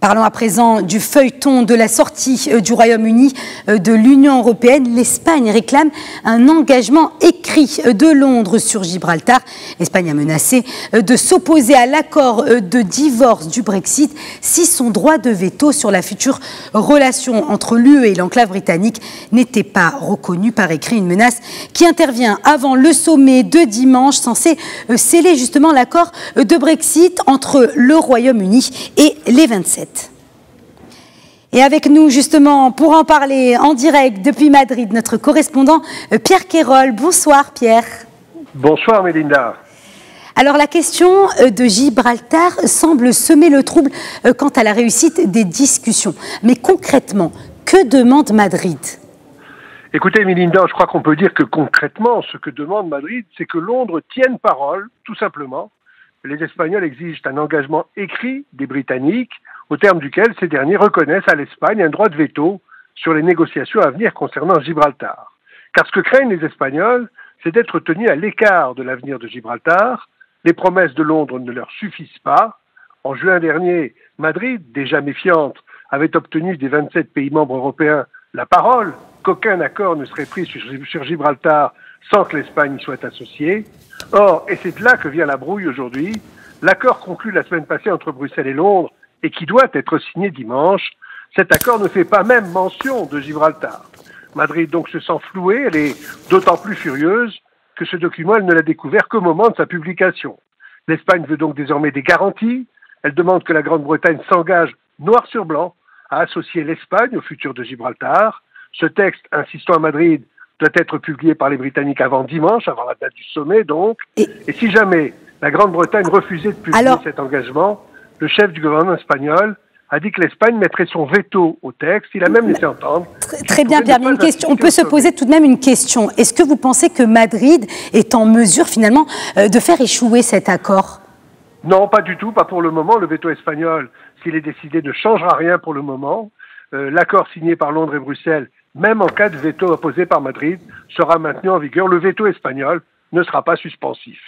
Parlons à présent du feuilleton de la sortie du Royaume-Uni de l'Union européenne. L'Espagne réclame un engagement écrit de Londres sur Gibraltar. L'Espagne a menacé de s'opposer à l'accord de divorce du Brexit si son droit de veto sur la future relation entre l'UE et l'enclave britannique n'était pas reconnu par écrit. Une menace qui intervient avant le sommet de dimanche censé sceller justement l'accord de Brexit entre le Royaume-Uni et les 27. Et avec nous, justement, pour en parler en direct depuis Madrid, notre correspondant Pierre Quérol. Bonsoir, Pierre. Bonsoir, Mélinda. Alors, la question de Gibraltar semble semer le trouble quant à la réussite des discussions. Mais concrètement, que demande Madrid ? Écoutez, Mélinda, je crois qu'on peut dire que concrètement, ce que demande Madrid, c'est que Londres tienne parole, tout simplement. Les Espagnols exigent un engagement écrit des Britanniques, au terme duquel ces derniers reconnaissent à l'Espagne un droit de veto sur les négociations à venir concernant Gibraltar. Car ce que craignent les Espagnols, c'est d'être tenus à l'écart de l'avenir de Gibraltar. Les promesses de Londres ne leur suffisent pas. En juin dernier, Madrid, déjà méfiante, avait obtenu des 27 pays membres européens la parole qu'aucun accord ne serait pris sur Gibraltar sans que l'Espagne y soit associée. Or, et c'est de là que vient la brouille aujourd'hui, l'accord conclu la semaine passée entre Bruxelles et Londres et qui doit être signé dimanche, cet accord ne fait pas même mention de Gibraltar. Madrid donc se sent flouée, elle est d'autant plus furieuse que ce document, elle ne l'a découvert qu'au moment de sa publication. L'Espagne veut donc désormais des garanties, elle demande que la Grande-Bretagne s'engage noir sur blanc à associer l'Espagne au futur de Gibraltar. Ce texte, insistant à Madrid, doit être publié par les Britanniques avant dimanche, avant la date du sommet donc. Et si jamais la Grande-Bretagne refusait de publier cet engagement, le chef du gouvernement espagnol a dit que l'Espagne mettrait son veto au texte. Il a même laissé entendre... Très bien, Pierre, mais une question. On peut se poser tout de même une question. Est-ce que vous pensez que Madrid est en mesure finalement de faire échouer cet accord ? Non, pas du tout, pas pour le moment. Le veto espagnol, s'il est décidé, ne changera rien pour le moment. L'accord signé par Londres et Bruxelles, même en cas de veto opposé par Madrid, sera maintenu en vigueur. Le veto espagnol ne sera pas suspensif.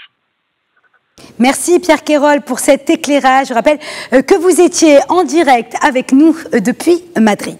Merci Pierre Quérol pour cet éclairage. Je rappelle que vous étiez en direct avec nous depuis Madrid.